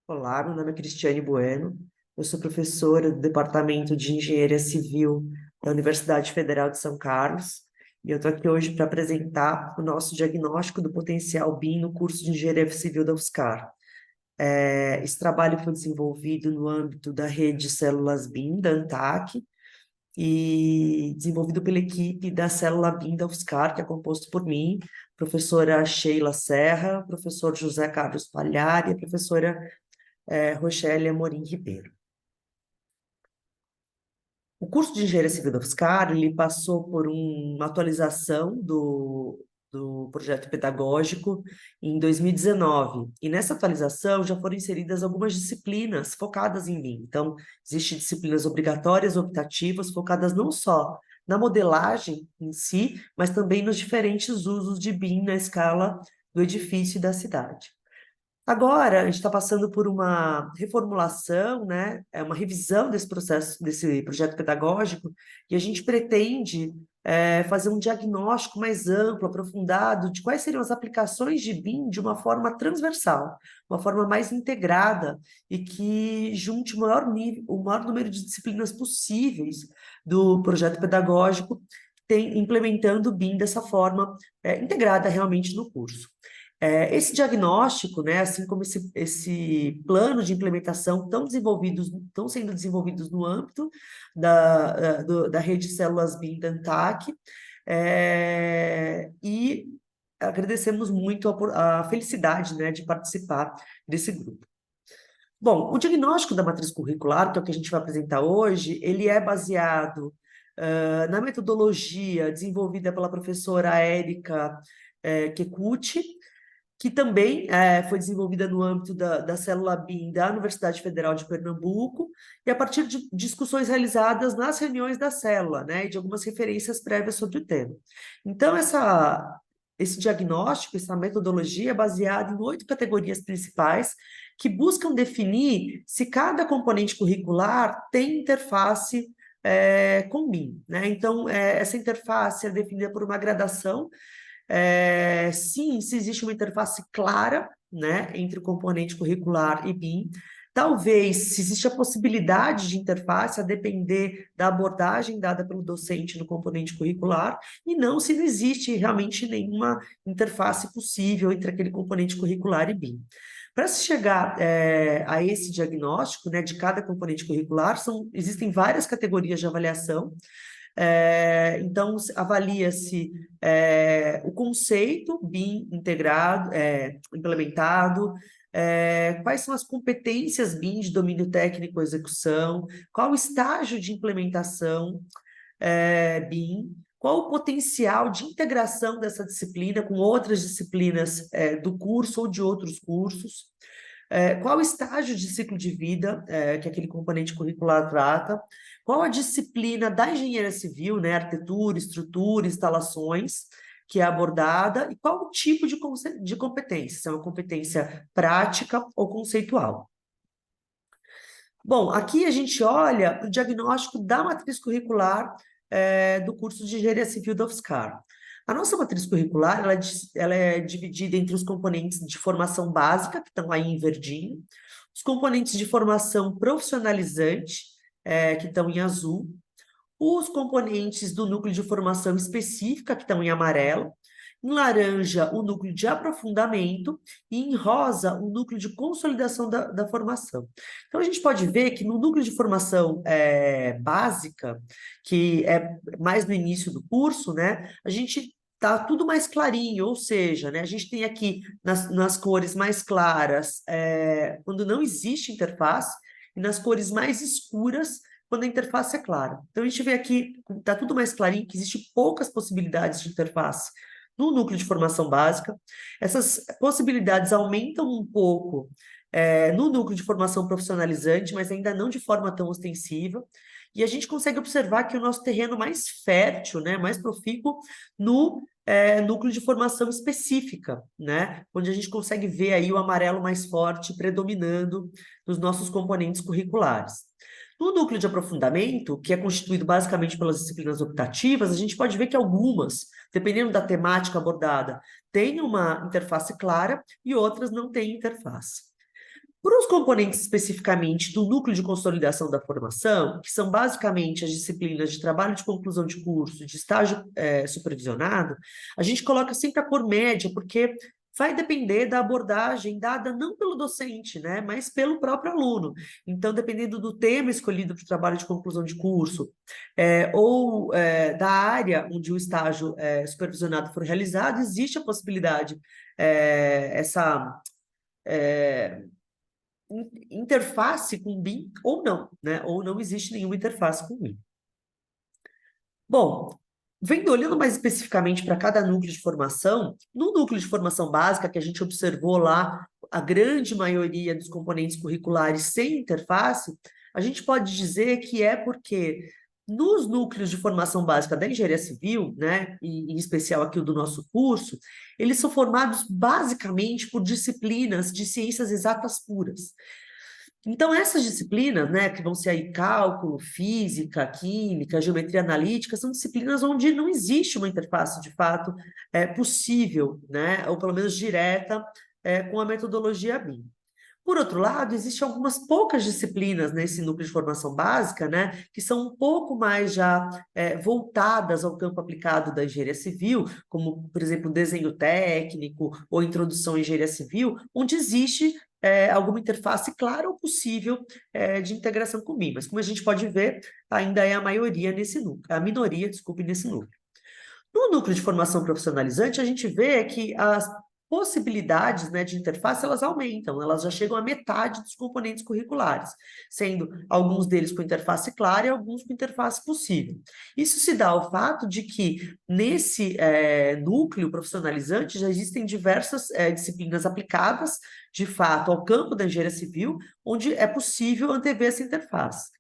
Olá, meu nome é Cristiane Bueno, eu sou professora do Departamento de Engenharia Civil da Universidade Federal de São Carlos e eu estou aqui hoje para apresentar o nosso diagnóstico do potencial BIM no curso de Engenharia Civil da UFSCar. Esse trabalho foi desenvolvido no âmbito da rede Células BIM, da ANTAC, e desenvolvido pela equipe da Célula BIM da UFSCar, que é composto por mim, professora Sheila Serra, professor José Carlos Palhar e a professora Rochelle Amorim Ribeiro. O curso de Engenharia Civil da UFSCar, ele passou por uma atualização do projeto pedagógico em 2019. E nessa atualização já foram inseridas algumas disciplinas focadas em BIM. Então, existem disciplinas obrigatórias, optativas, focadas não só na modelagem em si, mas também nos diferentes usos de BIM na escala do edifício e da cidade. Agora, a gente está passando por uma reformulação, né? Uma revisão desse processo, desse projeto pedagógico, e a gente pretende fazer um diagnóstico mais amplo, aprofundado, de quais seriam as aplicações de BIM de uma forma transversal, uma forma mais integrada, e que junte o maior número de disciplinas possíveis do projeto pedagógico, implementando o BIM dessa forma integrada realmente no curso. Esse diagnóstico, né, assim como esse plano de implementação estão sendo desenvolvidos no âmbito da rede Células BIM da ANTAC, e agradecemos muito a felicidade, né, de participar desse grupo. Bom, o diagnóstico da matriz curricular, que é o que a gente vai apresentar hoje, ele é baseado na metodologia desenvolvida pela professora Érica Kekuchi, que também foi desenvolvida no âmbito da Célula BIM da Universidade Federal de Pernambuco, e a partir de discussões realizadas nas reuniões da célula, né, e de algumas referências prévias sobre o tema. Então, esse diagnóstico, essa metodologia é baseada em 8 categorias principais, que buscam definir se cada componente curricular tem interface com BIM, né? Então, essa interface é definida por uma gradação. Sim, se existe uma interface clara, né, entre o componente curricular e BIM. Talvez, se existe a possibilidade de interface, a depender da abordagem dada pelo docente no componente curricular, e não se não existe realmente nenhuma interface possível entre aquele componente curricular e BIM. Para se chegar a esse diagnóstico, né, de cada componente curricular, existem várias categorias de avaliação. Então, avalia-se o conceito BIM integrado, implementado, quais são as competências BIM de domínio técnico e execução, qual o estágio de implementação BIM, qual o potencial de integração dessa disciplina com outras disciplinas do curso ou de outros cursos, qual o estágio de ciclo de vida que aquele componente curricular trata, qual a disciplina da engenharia civil, né, arquitetura, estrutura, instalações, que é abordada, e qual o tipo de competência, se é uma competência prática ou conceitual. Bom, aqui a gente olha o diagnóstico da matriz curricular do curso de Engenharia Civil da UFSCar. A nossa matriz curricular ela é dividida entre os componentes de formação básica, que estão aí em verdinho, os componentes de formação profissionalizante, que estão em azul, os componentes do núcleo de formação específica, que estão em amarelo, em laranja, o núcleo de aprofundamento, e em rosa, o núcleo de consolidação da formação. Então, a gente pode ver que no núcleo de formação básica, que é mais no início do curso, né, a gente está tudo mais clarinho, ou seja, né, a gente tem aqui nas cores mais claras, quando não existe interface, e nas cores mais escuras, quando a interface é clara. Então, a gente vê aqui, está tudo mais clarinho, que existe poucas possibilidades de interface no núcleo de formação básica. Essas possibilidades aumentam um pouco no núcleo de formação profissionalizante, mas ainda não de forma tão ostensiva. E a gente consegue observar que o nosso terreno mais fértil, né, mais profícuo, no núcleo de formação específica, né, onde a gente consegue ver aí o amarelo mais forte predominando nos nossos componentes curriculares. No núcleo de aprofundamento, que é constituído basicamente pelas disciplinas optativas, a gente pode ver que algumas, dependendo da temática abordada, têm uma interface clara e outras não têm interface. Para os componentes especificamente do núcleo de consolidação da formação, que são basicamente as disciplinas de trabalho de conclusão de curso, de estágio supervisionado, a gente coloca sempre a cor média, porque vai depender da abordagem dada não pelo docente, né, mas pelo próprio aluno. Então, dependendo do tema escolhido para o trabalho de conclusão de curso, ou da área onde o estágio supervisionado for realizado, existe a possibilidade, essa interface com o BIM ou não, né? Ou não existe nenhuma interface com o BIM. Bom, olhando mais especificamente para cada núcleo de formação, no núcleo de formação básica, que a gente observou lá a grande maioria dos componentes curriculares sem interface, a gente pode dizer que é porque nos núcleos de formação básica da engenharia civil, né, e em especial aqui o do nosso curso, eles são formados basicamente por disciplinas de ciências exatas puras. Então, essas disciplinas, né, que vão ser aí cálculo, física, química, geometria analítica, são disciplinas onde não existe uma interface, de fato, possível, né, ou pelo menos direta, com a metodologia BIM. Por outro lado, existem algumas poucas disciplinas nesse núcleo de formação básica, né, que são um pouco mais já voltadas ao campo aplicado da engenharia civil, como, por exemplo, desenho técnico ou introdução à engenharia civil, onde existe alguma interface clara ou possível de integração com o BIM. Mas, como a gente pode ver, ainda é a maioria nesse núcleo, a minoria, desculpe, nesse núcleo. No núcleo de formação profissionalizante, a gente vê que as possibilidades, né, de interface, elas aumentam, elas já chegam à metade dos componentes curriculares, sendo alguns deles com interface clara e alguns com interface possível. Isso se dá ao fato de que, nesse núcleo profissionalizante, já existem diversas disciplinas aplicadas, de fato, ao campo da engenharia civil, onde é possível antever essa interface.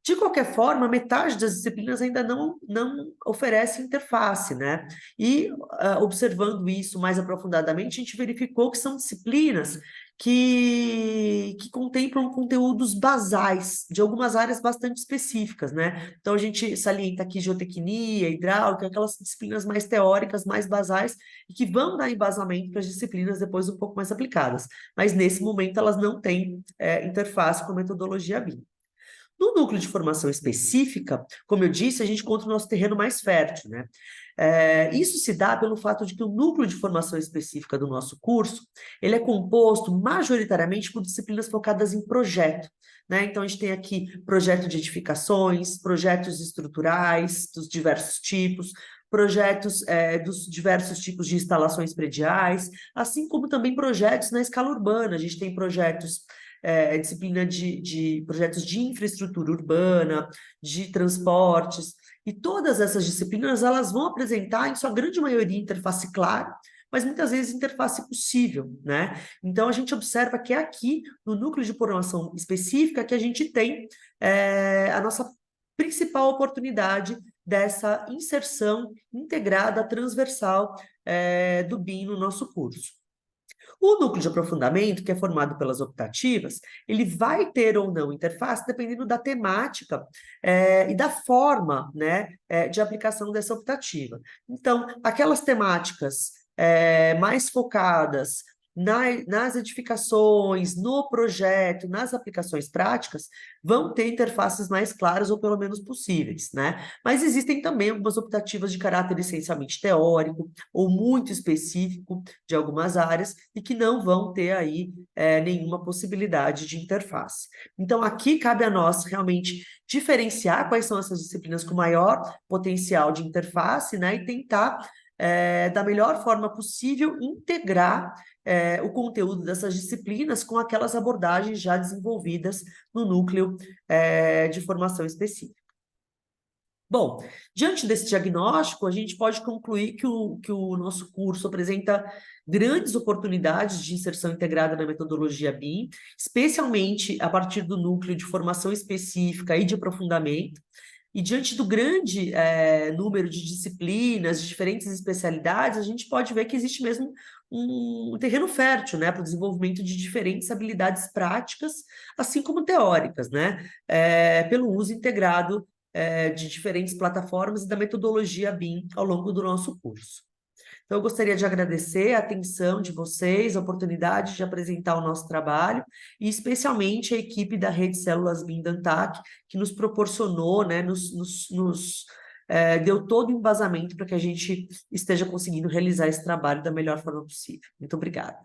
De qualquer forma, metade das disciplinas ainda não oferece interface, né? E observando isso mais aprofundadamente, a gente verificou que são disciplinas que contemplam conteúdos basais de algumas áreas bastante específicas, né? Então, a gente salienta aqui geotecnia, hidráulica, aquelas disciplinas mais teóricas, mais basais, e que vão dar embasamento para as disciplinas depois um pouco mais aplicadas. Mas, nesse momento, elas não têm interface com a metodologia BIM. No núcleo de formação específica, como eu disse, a gente encontra o nosso terreno mais fértil, né? Isso se dá pelo fato de que o núcleo de formação específica do nosso curso, ele é composto majoritariamente por disciplinas focadas em projeto, né? Então, a gente tem aqui projeto de edificações, projetos estruturais dos diversos tipos, projetos dos diversos tipos de instalações prediais, assim como também projetos na escala urbana. A gente tem projetos disciplina de projetos de infraestrutura urbana, de transportes, e todas essas disciplinas elas vão apresentar, em sua grande maioria, interface clara, mas muitas vezes interface possível, né? Então, a gente observa que é aqui, no núcleo de programação específica, que a gente tem a nossa principal oportunidade dessa inserção integrada, transversal do BIM no nosso curso. O núcleo de aprofundamento, que é formado pelas optativas, ele vai ter ou não interface dependendo da temática e da forma, né, de aplicação dessa optativa. Então, aquelas temáticas mais focadas nas edificações, no projeto, nas aplicações práticas, vão ter interfaces mais claras ou pelo menos possíveis, né? Mas existem também algumas optativas de caráter essencialmente teórico ou muito específico de algumas áreas e que não vão ter aí nenhuma possibilidade de interface. Então, aqui cabe a nós realmente diferenciar quais são essas disciplinas com maior potencial de interface, né? E tentar da melhor forma possível, integrar o conteúdo dessas disciplinas com aquelas abordagens já desenvolvidas no núcleo de formação específica. Bom, diante desse diagnóstico, a gente pode concluir que o nosso curso apresenta grandes oportunidades de inserção integrada na metodologia BIM, especialmente a partir do núcleo de formação específica e de aprofundamento. E diante do grande número de disciplinas, de diferentes especialidades, a gente pode ver que existe mesmo um terreno fértil, né, para o desenvolvimento de diferentes habilidades práticas, assim como teóricas, né, pelo uso integrado de diferentes plataformas e da metodologia BIM ao longo do nosso curso. Então, eu gostaria de agradecer a atenção de vocês, a oportunidade de apresentar o nosso trabalho, e especialmente a equipe da Rede Células Bindantac, que nos proporcionou, né, deu todo o embasamento para que a gente esteja conseguindo realizar esse trabalho da melhor forma possível. Muito obrigada.